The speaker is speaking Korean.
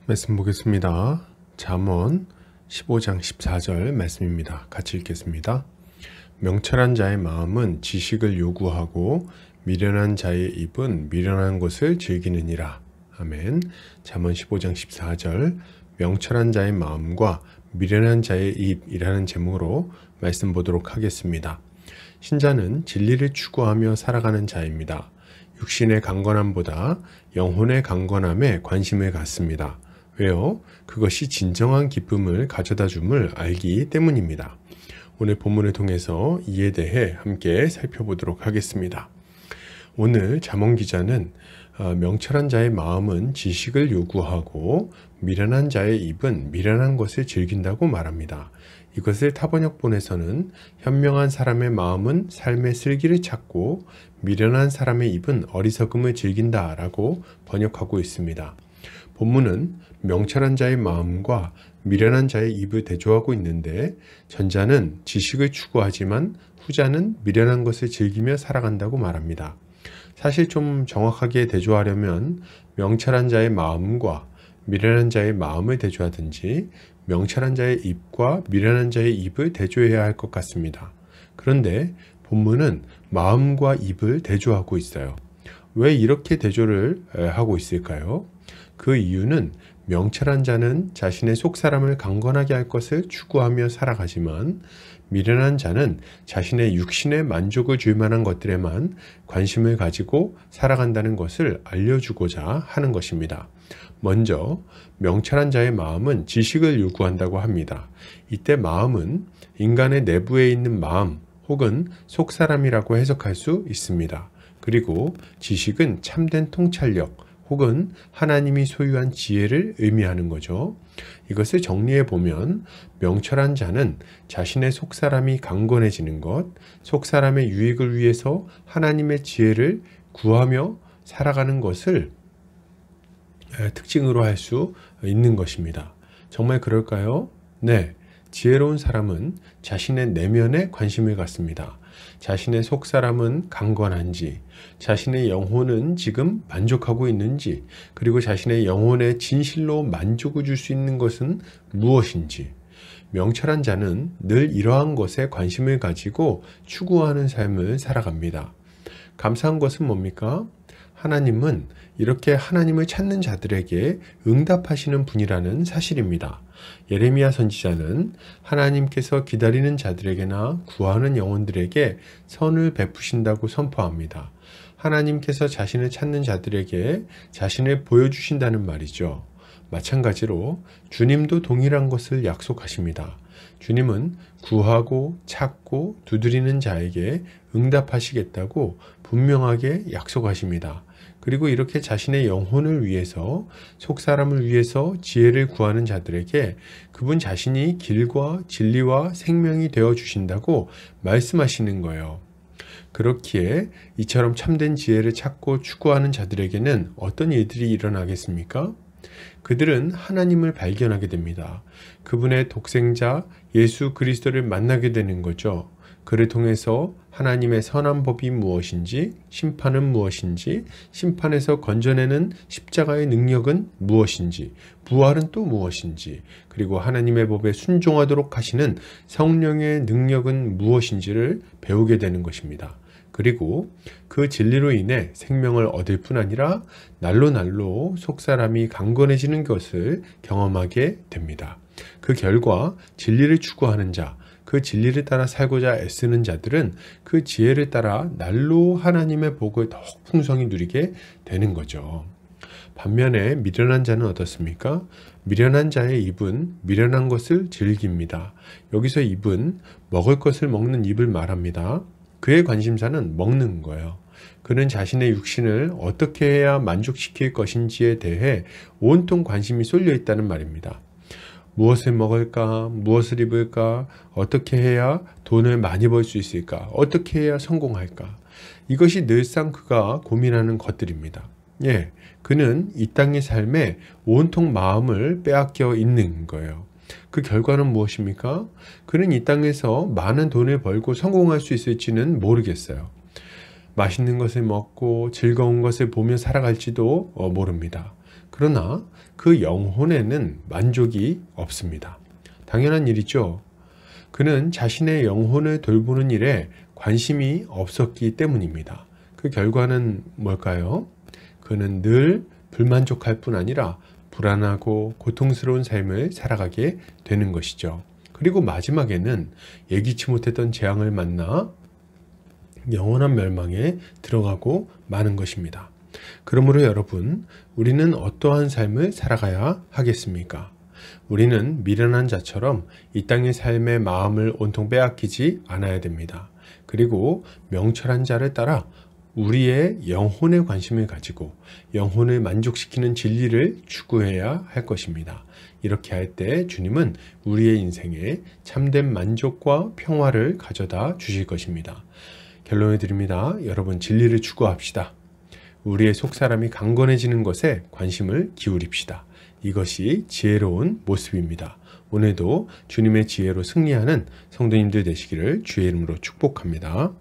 말씀 보겠습니다. 잠언 15장 14절 말씀입니다. 같이 읽겠습니다. 명철한 자의 마음은 지식을 요구하고 미련한 자의 입은 미련한 것을 즐기느니라. 아멘. 잠언 15장 14절 명철한 자의 마음과 미련한 자의 입이라는 제목으로 말씀 보도록 하겠습니다. 신자는 진리를 추구하며 살아가는 자입니다. 육신의 강건함보다 영혼의 강건함에 관심을 갖습니다. 왜요? 그것이 진정한 기쁨을 가져다 줌을 알기 때문입니다. 오늘 본문을 통해서 이에 대해 함께 살펴보도록 하겠습니다. 오늘 잠언 기자는 명철한 자의 마음은 지식을 요구하고 미련한 자의 입은 미련한 것을 즐긴다고 말합니다. 이것을 타번역본에서는 현명한 사람의 마음은 삶의 슬기를 찾고 미련한 사람의 입은 어리석음을 즐긴다라고 번역하고 있습니다. 본문은 명철한 자의 마음과 미련한 자의 입을 대조하고 있는데 전자는 지식을 추구하지만 후자는 미련한 것을 즐기며 살아간다고 말합니다. 사실 좀 정확하게 대조하려면 명철한 자의 마음과 미련한 자의 마음을 대조하든지 명철한 자의 입과 미련한 자의 입을 대조해야 할 것 같습니다. 그런데 본문은 마음과 입을 대조하고 있어요. 왜 이렇게 대조를 하고 있을까요? 그 이유는 명철한 자는 자신의 속사람을 강건하게 할 것을 추구하며 살아가지만 미련한 자는 자신의 육신에 만족을 줄 만한 것들에만 관심을 가지고 살아간다는 것을 알려주고자 하는 것입니다. 먼저 명철한 자의 마음은 지식을 요구한다고 합니다. 이때 마음은 인간의 내부에 있는 마음 혹은 속사람이라고 해석할 수 있습니다. 그리고 지식은 참된 통찰력 혹은 하나님이 소유한 지혜를 의미하는 거죠. 이것을 정리해 보면 명철한 자는 자신의 속사람이 강건해지는 것, 속사람의 유익을 위해서 하나님의 지혜를 구하며 살아가는 것을 특징으로 할 수 있는 것입니다. 정말 그럴까요? 네. 지혜로운 사람은 자신의 내면에 관심을 갖습니다. 자신의 속사람은 강건한지, 자신의 영혼은 지금 만족하고 있는지, 그리고 자신의 영혼에 진실로 만족을 줄 수 있는 것은 무엇인지, 명철한 자는 늘 이러한 것에 관심을 가지고 추구하는 삶을 살아갑니다. 감사한 것은 뭡니까? 하나님은 이렇게 하나님을 찾는 자들에게 응답하시는 분이라는 사실입니다. 예레미야 선지자는 하나님께서 기다리는 자들에게나 구하는 영혼들에게 선을 베푸신다고 선포합니다. 하나님께서 자신을 찾는 자들에게 자신을 보여주신다는 말이죠. 마찬가지로 주님도 동일한 것을 약속하십니다. 주님은 구하고 찾고 두드리는 자에게 응답하시겠다고 분명하게 약속하십니다. 그리고 이렇게 자신의 영혼을 위해서 속사람을 위해서 지혜를 구하는 자들에게 그분 자신이 길과 진리와 생명이 되어 주신다고 말씀하시는 거예요. 그렇기에 이처럼 참된 지혜를 찾고 추구하는 자들에게는 어떤 일들이 일어나겠습니까? 그들은 하나님을 발견하게 됩니다. 그분의 독생자 예수 그리스도를 만나게 되는 거죠. 그를 통해서 하나님의 선한 법이 무엇인지, 심판은 무엇인지, 심판에서 건져내는 십자가의 능력은 무엇인지, 부활은 또 무엇인지, 그리고 하나님의 법에 순종하도록 하시는 성령의 능력은 무엇인지를 배우게 되는 것입니다. 그리고 그 진리로 인해 생명을 얻을 뿐 아니라 날로 속사람이 강건해지는 것을 경험하게 됩니다. 그 결과 진리를 추구하는 자, 그 진리를 따라 살고자 애쓰는 자들은 그 지혜를 따라 날로 하나님의 복을 더욱 풍성히 누리게 되는 거죠. 반면에 미련한 자는 어떻습니까? 미련한 자의 입은 미련한 것을 즐깁니다. 여기서 입은 먹을 것을 먹는 입을 말합니다. 그의 관심사는 먹는 거예요. 그는 자신의 육신을 어떻게 해야 만족시킬 것인지에 대해 온통 관심이 쏠려 있다는 말입니다. 무엇을 먹을까? 무엇을 입을까? 어떻게 해야 돈을 많이 벌 수 있을까? 어떻게 해야 성공할까? 이것이 늘상 그가 고민하는 것들입니다. 그는 이 땅의 삶에 온통 마음을 빼앗겨 있는 거예요. 그 결과는 무엇입니까? 그는 이 땅에서 많은 돈을 벌고 성공할 수 있을지는 모르겠어요. 맛있는 것을 먹고 즐거운 것을 보며 살아갈지도 모릅니다. 그러나 그 영혼에는 만족이 없습니다. 당연한 일이죠. 그는 자신의 영혼을 돌보는 일에 관심이 없었기 때문입니다. 그 결과는 뭘까요? 그는 늘 불만족할 뿐 아니라 불안하고 고통스러운 삶을 살아가게 되는 것이죠. 그리고 마지막에는 예기치 못했던 재앙을 만나 영원한 멸망에 들어가고 마는 것입니다. 그러므로 여러분, 우리는 어떠한 삶을 살아가야 하겠습니까? 우리는 미련한 자처럼 이 땅의 삶의 마음을 온통 빼앗기지 않아야 됩니다. 그리고 명철한 자를 따라 우리의 영혼에 관심을 가지고 영혼을 만족시키는 진리를 추구해야 할 것입니다. 이렇게 할 때 주님은 우리의 인생에 참된 만족과 평화를 가져다 주실 것입니다. 결론을 드립니다. 여러분, 진리를 추구합시다. 우리의 속사람이 강건해지는 것에 관심을 기울입시다. 이것이 지혜로운 모습입니다. 오늘도 주님의 지혜로 승리하는 성도님들 되시기를 주의 이름으로 축복합니다.